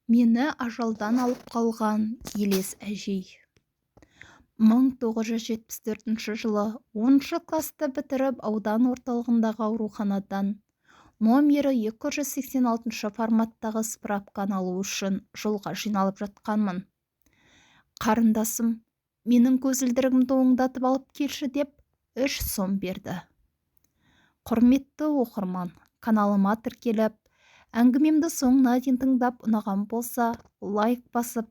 Мені ажалдан алып қалған елес әжей. 1974 жылы 10 класты бітіріп аудан орталығындағы ауруханадан номері 286 форматтағы справканы алу үшін жолға жиналып жатқанмын. Қарындасым, менің көзілдірігімді оңдатып алып келші деп 3 сом берді. Құрметті оқырман, каналыма тіркеліп, әңгімемді соңына дейін тыңдап ұнаған болса, лайк басып,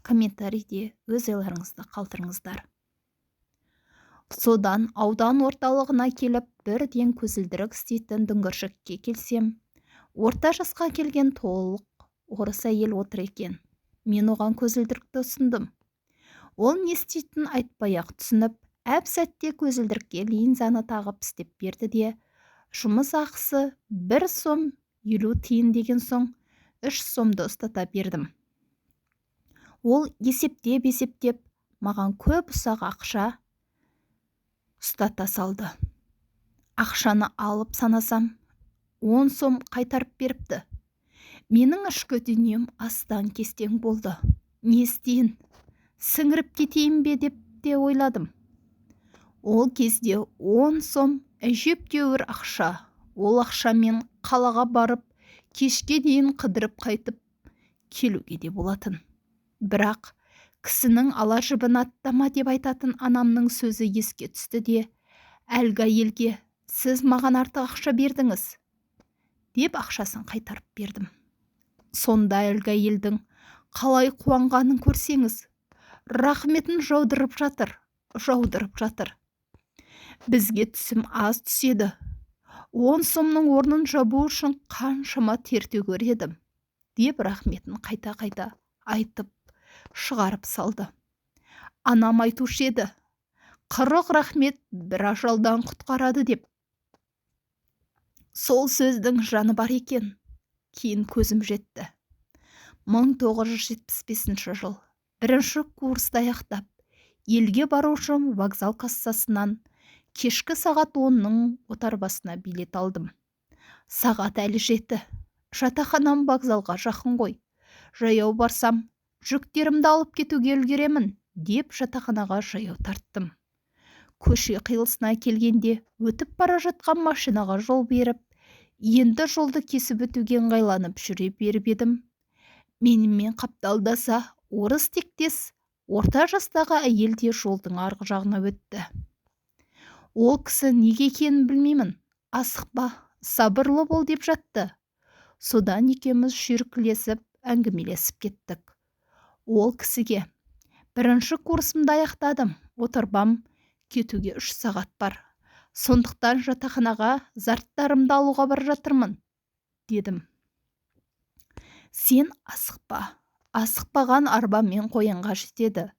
комментарийде өз ойларыңызды қалдырыңыздар. Содан аудан орталығына келіп, бірден көзілдірік істейтін дүңгіршекке келсем, орта жасқа келген толық орыс әйел отыр екен. Мен оған көзілдірікті ұсындым. Ол не істейтінін айтпай-ақ түсініп, әп-сәтте көзілдірікке линзаны тағып істеп берді де, жұмыс ақысы 1 сом 50 тиын деген соң 3 сомды ұстата бердім. Ол есептеп, маған көп ұсақ ақша ұстата салды. Ақшаны алып санасам, 10 сом қайтарып беріпті. Менің ішкі дүнием астан-кестең болды. Не істейін? Сіңіріп кетейін бе деп те ойладым. Ол кезде 10 сом әжептәуір ақша. Ол ақшамен қалаға барып, кешке дейін қыдырып қайтып келуге де болатын. Бірақ кісінің ала жібін аттама деп айтатын анамның сөзі еске түсті де, әлгі әйелге сіз маған артық ақша бердіңіз деп ақшасын қайтарып бердім. Сонда әлгі әйелдің қалай қуанғанын көрсеңіз, рахметін жаудырып жатыр. Бізге түсім аз түседі. 10 сомның орнын жабу үшін қаншама тер төгер едім деп рахметін қайта-қайта айтып шығарып салды. Анам айтушы еді, 40 рахмет бір ажалдан құтқарады деп. Сол сөздің жаны бар екен. Кейін көзім жетті. 1975 жыл 1-ші курсты аяқтап, елге бару үшін вокзал кассасынан кешкі сағат 10-ның отарбасына билет алдым. Сағат әлі жетті. Жатақханам вокзалға жақын ғой. Жаяу барсам, жүктерімді алып кетуге үлгеремін деп жатақханаға жаяу тарттым. Көше қиылысына келгенде өтіп бара жатқан машинаға жол беріп, енді жолды кесіп өтуге ыңғайланып жүре беріп едім. Менімен қапталдаса, орыс тектес, орта жастағы әйел де жолдың арғы жағына өтті. Ол кісі неге екенін білмеймін. Асықпа, сабырлы бол деп жатты. Содан екеуміз шүйіркелесіп, әңгімелесіп кеттік. Ол кісіге: 1-ші курсымды аяқтадым, отырбам, кетуге 3 сағат бар. Сондықтан жатақханаға зарттарымды алуға бара жатырмын, дедім. Сен асықпа, асықпаған арбамен қоянға жетеді.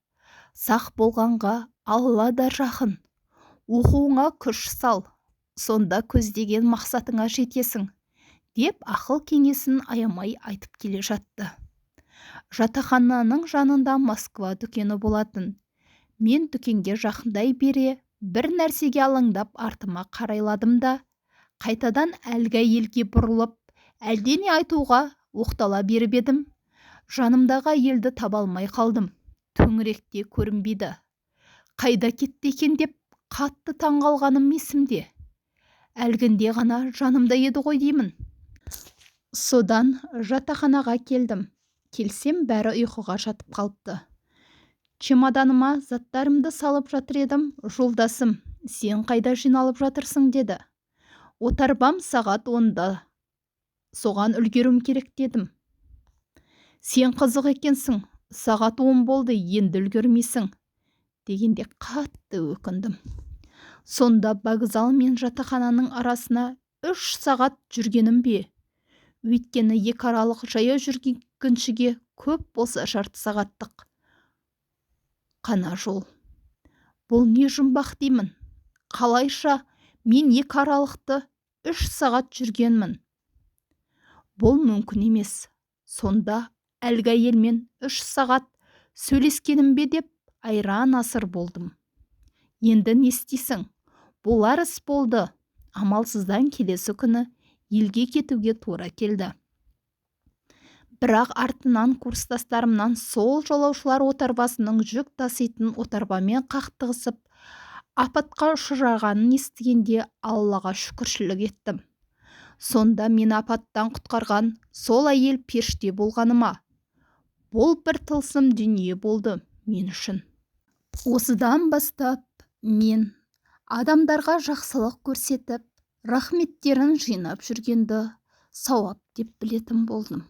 Сақ болғанға Алла да жақын. Оқуыңа күш сал, сонда көздеген мақсатыңа жетесің, деп ақыл кеңесін аямай айтып келе жатты. Жатақхананың жанында Москва дүкені болатын. Мен дүкенге жақындай бере, бір нәрсеге алаңдап артыма қарайладым да, қайтадан әлгі әйелге бұрылып, әлдене айтуға оқтала беріп едім. Жанымдағы әйелді таба алмай қалдым. Төңіректе көрінбейді. Қайда кетті екен деп қатты таңғалғаным есімде. Әлгінде ғана жанымда еді ғой деймін. Содан жатақханаға келдім. Келсем, бәрі ұйқыға жатып қалыпты. Чемоданыма заттарымды салып жатыр едім. Жолдасым, сен қайда жиналып жатырсың, деді. Отарбам сағат 10-да. Соған үлгерім керек, дедім. Сен қызық екенсің, сағат 10 болды, енді үлгермейсің, дегенде қатты өкіндім. Сонда вокзал мен жатақхананың арасына 3 сағат жүргенім бе? Өйткені екі аралық жаяу жүргіншіге көп болса жарты сағаттық қана жол. Бұл не жұмбақ деймін. Қалайша мен екі аралықты 3 сағат жүргенмін. Бұл мүмкін емес. Сонда әлгі әйелмен 3 сағат сөйлескенім бе деп айран асыр болдым. Енді не істейсің? Болар іс болды. Амалсыздан келесі күні елге кетуге тура келді. бірақ артынан курстастарымнан сол жолаушылар отарбасының жүк таситын отарбамен қақтығысып апатқа ұшырағанын естігенде Аллаға шүкіршілік еттім. Сонда мені апаттан құтқарған сол әйел періште болғаны ма? Бұл бір тылсым дүние болды мен үшін. Осыдан бастап мен адамдарға жақсылық көрсетіп, рахметтерін жинап жүргенді сауап деп білетін болдым.